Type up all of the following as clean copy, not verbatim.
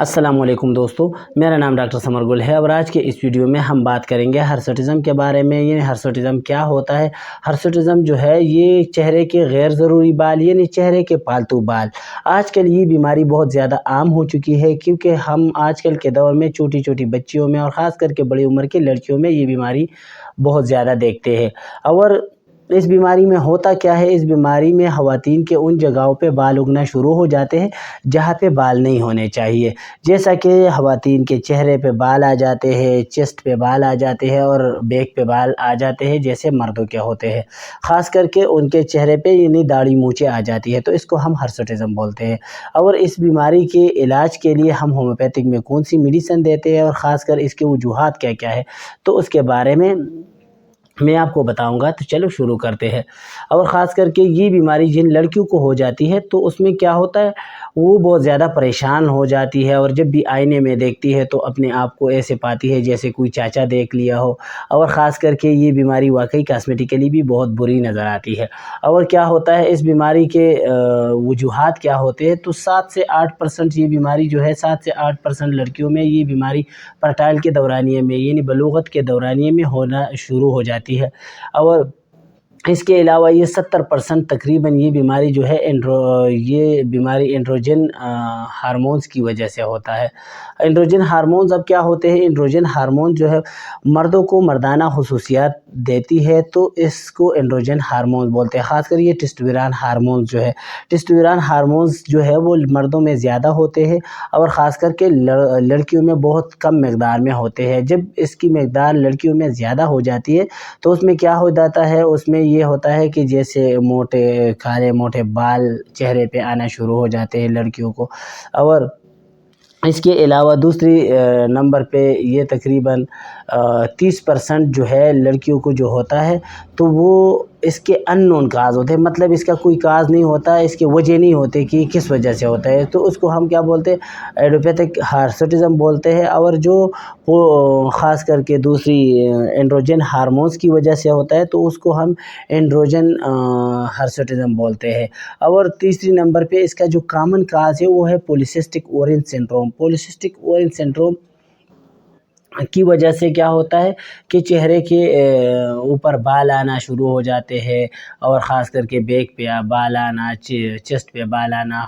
अस्सलाम वालेकुम दोस्तों, मेरा नाम डॉक्टर समर गुल है और आज के इस वीडियो में हम बात करेंगे हर्सुटिज़म के बारे में। ये हर्सुटिज़म क्या होता है। हर्सुटिज़म जो है ये चेहरे के गैर ज़रूरी बाल यानी चेहरे के पालतू बाल। आजकल ये बीमारी बहुत ज़्यादा आम हो चुकी है क्योंकि हम आजकल के दौर में छोटी छोटी बच्चियों में और ख़ास करके बड़ी उम्र की लड़कियों में ये बीमारी बहुत ज़्यादा देखते हैं। और इस बीमारी में होता क्या है, इस बीमारी में ख़वातीन के उन जगहों पे बाल उगना शुरू हो जाते हैं जहाँ पे बाल नहीं होने चाहिए। जैसा कि ख़वातीन के चेहरे पे बाल आ जाते हैं, चेस्ट पे बाल आ जाते हैं और बैक पे बाल आ जाते हैं जैसे मर्दों के होते हैं। ख़ास करके उनके चेहरे पे यानी दाढ़ी मूंछें आ जाती है, तो इसको हम हर्सुटिज़म बोलते हैं। और इस बीमारी के इलाज के लिए हम होम्योपैथिक में कौन सी मेडिसिन देते हैं और ख़ासकर इसके वजूहात क्या क्या है, तो उसके बारे में मैं आपको बताऊंगा। तो चलो शुरू करते हैं। और ख़ास करके ये बीमारी जिन लड़कियों को हो जाती है तो उसमें क्या होता है, वो बहुत ज़्यादा परेशान हो जाती है और जब भी आईने में देखती है तो अपने आप को ऐसे पाती है जैसे कोई चाचा देख लिया हो। और ख़ास करके ये बीमारी वाकई कॉस्मेटिकली भी बहुत बुरी नज़र आती है। और क्या होता है इस बीमारी के वजूहात क्या होते हैं, तो 7 से 8% ये बीमारी जो है 7 से 8% लड़कियों में ये बीमारी फर्टाइल के दौरानिए में यानी बलूगत के दौरानिए में होना शुरू हो जाती है। और इसके अलावा ये 70% तकरीबन ये बीमारी जो है ये बीमारी एंड्रोजन हार्मोन्स की वजह से होता है। एंड्रोजन हार्मोन्स अब क्या होते हैं, एंड्रोजन हार्मोन जो है मर्दों को मर्दाना खुसूसियात देती है तो इसको एंड्रोजन हार्मोन बोलते हैं। ख़ासकर ये टेस्टोस्टेरोन हार्मोन्स जो है, टेस्टोस्टेरोन हार्मोन्स जो है वो मर्दों में ज़्यादा होते हैं और ख़ास करके लड़कियों में बहुत कम मकदार में होते हैं। जब इसकी मकदार लड़कियों में ज़्यादा हो जाती है तो उसमें क्या हो जाता है, उसमें ये होता है कि जैसे मोटे काले मोटे बाल चेहरे पे आना शुरू हो जाते हैं लड़कियों को। और इसके अलावा दूसरी नंबर पे ये तकरीबन 30% जो है लड़कियों को जो होता है तो वो इसके अननोन काज होते हैं, मतलब इसका कोई काज नहीं होता है, इसके वजह नहीं होते कि किस वजह से होता है, तो उसको हम क्या बोलते हैं, एडियोपैथिक हर्सुटिज़म बोलते हैं। और जो वो ख़ास करके दूसरी एंड्रोजन हार्मोन्स की वजह से होता है तो उसको हम एंड्रोजन हर्सुटिज़म बोलते हैं। और तीसरी नंबर पे इसका जो कॉमन काज है वो है polycystic ovary syndrome. Polycystic ovary syndrome की वजह से क्या होता है कि चेहरे के ऊपर बाल आना शुरू हो जाते हैं और ख़ास करके बैक पे बाल आना, चेस्ट पे बाल आना,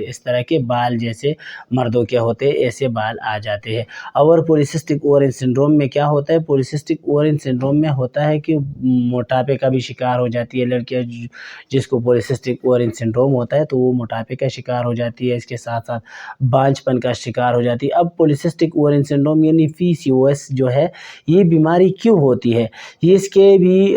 इस तरह के बाल जैसे मर्दों के होते हैं ऐसे बाल आ जाते हैं। और पॉलीसिस्टिक ओवरी सिंड्रोम में क्या होता है, पॉलीसिस्टिक ओवरी सिंड्रोम में होता है कि मोटापे का भी शिकार हो जाती है लड़कियां, जिसको पॉलीसिस्टिक ओवरी सिंड्रोम होता है तो वो मोटापे का शिकार हो जाती है, इसके साथ साथ बांझपन का शिकार हो जाती है। अब पॉलीसिस्टिक ओवरी सिंड्रोम यानी PCOS जो है ये बीमारी क्यों होती है, ये इसके भी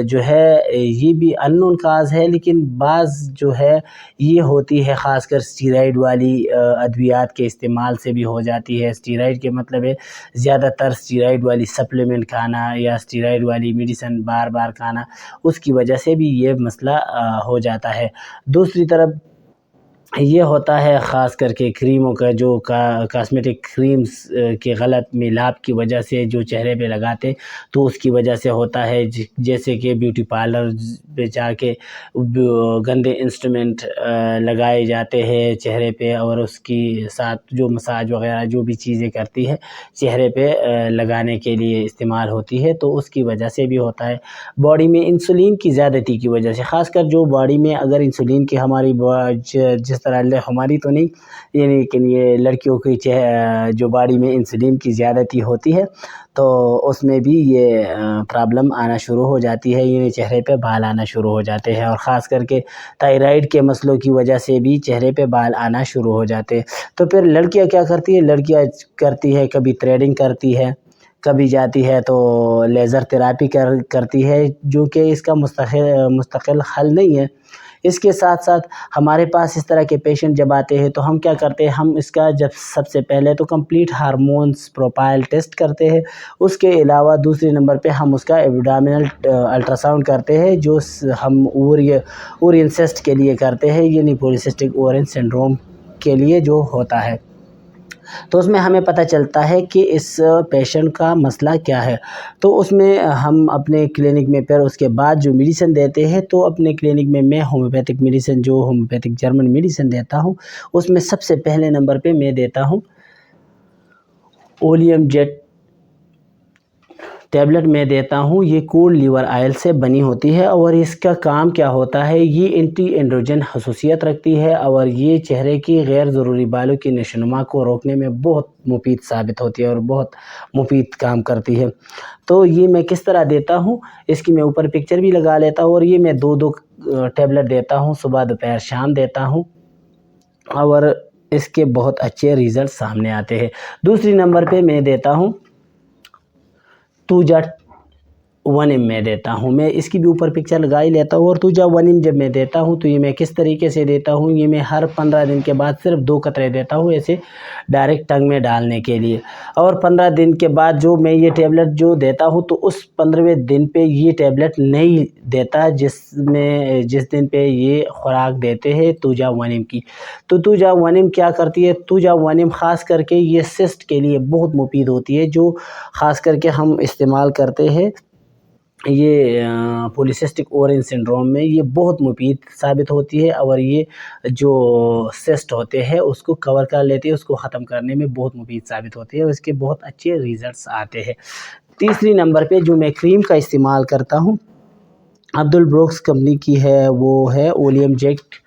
जो है ये भी अननोन काज है, लेकिन बाज़ जो है ये होती है ख़ासकर स्टीरॉइड वाली अद्वियात के इस्तेमाल से भी हो जाती है। स्टीरॉइड के मतलब है ज़्यादातर स्टीरॉइड वाली सप्लीमेंट खाना या स्टीरॉइड वाली मेडिसिन बार बार खाना, उसकी वजह से भी ये मसला हो जाता है। दूसरी तरफ ये होता है ख़ास करके क्रीमों का जो कॉस्मेटिक क्रीम्स के गलत मिलाप की वजह से जो चेहरे पे लगाते तो उसकी वजह से होता है। जैसे कि ब्यूटी पार्लर पे जाके गंदे इंस्ट्रूमेंट लगाए जाते हैं चेहरे पे और उसकी साथ जो मसाज वगैरह जो भी चीज़ें करती है चेहरे पे लगाने के लिए इस्तेमाल होती है, तो उसकी वजह से भी होता है। बॉडी में इंसुलिन की ज़्यादती की वजह से, ख़ासकर जो बॉडी में अगर इंसुलिन की हमारी जिस तरह हमारी तो नहीं ये, लेकिन ये लड़कियों की जो बॉडी में इंसुलिन की ज़्यादती होती है तो उसमें भी ये प्रॉब्लम आना शुरू हो जाती है, ये चेहरे पे बाल आना शुरू हो जाते हैं। और ख़ास करके थायराइड के मसलों की वजह से भी चेहरे पे बाल आना शुरू हो जाते हैं। तो फिर लड़कियां क्या करती है, लड़कियां करती है कभी थ्रेडिंग करती है, कभी जाती है तो लेज़र थेरेपी करती है, जो कि इसका मुस्तकिल हल नहीं है। इसके साथ साथ हमारे पास इस तरह के पेशेंट जब आते हैं तो हम क्या करते हैं, हम इसका जब सबसे पहले तो कंप्लीट हार्मोन्स प्रोफाइल टेस्ट करते हैं। उसके अलावा दूसरे नंबर पे हम उसका एब्डोमिनल अल्ट्रासाउंड करते हैं जो हम ओरियन सिस्ट के लिए करते हैं, यानी पॉलीसिस्टिक ओवरी सिंड्रोम के लिए जो होता है। تو اس میں ہمیں پتہ چلتا ہے کہ اس پیشنٹ کا مسئلہ کیا ہے۔ تو اس میں ہم اپنے کلینک میں پھر اس کے بعد جو میڈیسن دیتے ہیں، تو اپنے کلینک میں ہومیوپیتھک میڈیسن جو ہومیوپیتھک جرمن میڈیسن دیتا ہوں، اس میں سب سے پہلے نمبر پہ میں دیتا ہوں اولیم جیٹ ٹیبلٹ میں دیتا ہوں۔ یہ کولڈ لیور آئل سے بنی ہوتی ہے اور اس کا کام کیا ہوتا ہے، یہ اینٹی اینڈروجن خصوصیت رکھتی ہے اور یہ چہرے کی غیر ضروری بالوں کی نشوونما کو روکنے میں بہت مفید ثابت ہوتی ہے اور بہت مفید کام کرتی ہے۔ تو یہ میں کس طرح دیتا ہوں، اس کی میں اوپر پکچر بھی لگا لیتا ہوں، اور یہ میں 2 ٹیبلٹ دیتا ہوں، صبح دوپہر شام دیتا ہوں، اور اس کے بہت اچھے ریزلٹ سامنے آتے ہیں۔ دوسری نمبر پہ میں دیتا ہوں توجا 1M میں دیتا ہوں، میں اس کی بھی اوپر پکچر لگا ہی لیتا ہوں۔ اور توجا 1M جب میں دیتا ہوں تو یہ میں کس طریقے سے دیتا ہوں، یہ میں ہر 15 دن کے بعد صرف 2 قطرے دیتا ہوں، ایسے ڈائریکٹ ٹنگ میں ڈالنے کے لیے۔ اور 15 دن کے بعد جو میں یہ ٹیبلٹ جو دیتا ہوں، تو اس 15ویں دن پہ یہ ٹیبلٹ نہیں دیتا جس دن پہ یہ خوراک دیتے ہیں توجا 1M کی۔ تو توجا 1M کیا کرتی ہے، توجا 1M خاص کر کے یہ سسٹ کے لیے بہت مفید ہوتی ہے، جو خاص کر کے ہم استعمال کرتے ہیں، یہ پولیسسٹک اوورین سنڈروم میں یہ بہت مفید ثابت ہوتی ہے، اور یہ جو سسٹ ہوتے ہیں اس کو کور کر لیتے ہیں، اس کو ختم کرنے میں بہت مفید ثابت ہوتی ہے، اور اس کے بہت اچھے ریزلٹس آتے ہیں۔ تیسری نمبر پہ جو میں کریم کا استعمال کرتا ہوں، عبدالبروکس کمپنی کی ہے، وہ ہے اولیم جیٹ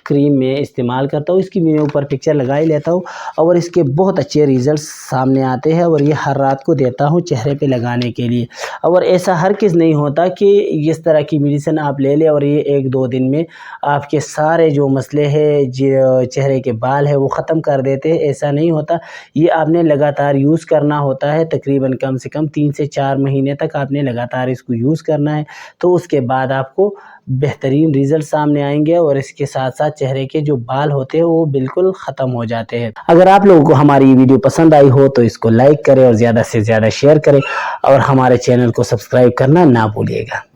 کریم میں استعمال کرتا ہوں، اس کی میں اوپر پکچر لگا ہی لیتا ہوں، اور اس کے بہت اچھے ریزلٹس سامنے آتے ہیں، اور یہ ہر رات کو دیتا ہوں چہرے پہ لگانے کے لیے۔ اور ایسا ہر کس نہیں ہوتا کہ اس طرح کی میڈیسن آپ لے لیں اور یہ 1-2 دن میں آپ کے سارے جو مسئلے ہیں، جو چہرے کے بال ہیں، وہ ختم کر دیتے ہیں، ایسا نہیں ہوتا۔ یہ آپ نے لگاتار یوز کرنا ہوتا ہے، تقریباً کم سے کم 3 سے 4 مہینے تک آپ نے لگاتار اس کو یوز کرنا ہے، تو اس کے بعد آپ کو بہترین ریزلٹ سامنے آئیں گے، اور اس کے ساتھ ساتھ چہرے کے جو بال ہوتے ہیں وہ بالکل ختم ہو جاتے ہیں۔ اگر آپ لوگوں کو ہماری ویڈیو پسند آئی ہو تو اس کو لائک کریں اور زیادہ سے زیادہ شیئر کریں، اور ہمارے چینل کو سبسکرائب کرنا نہ بھولیے گا۔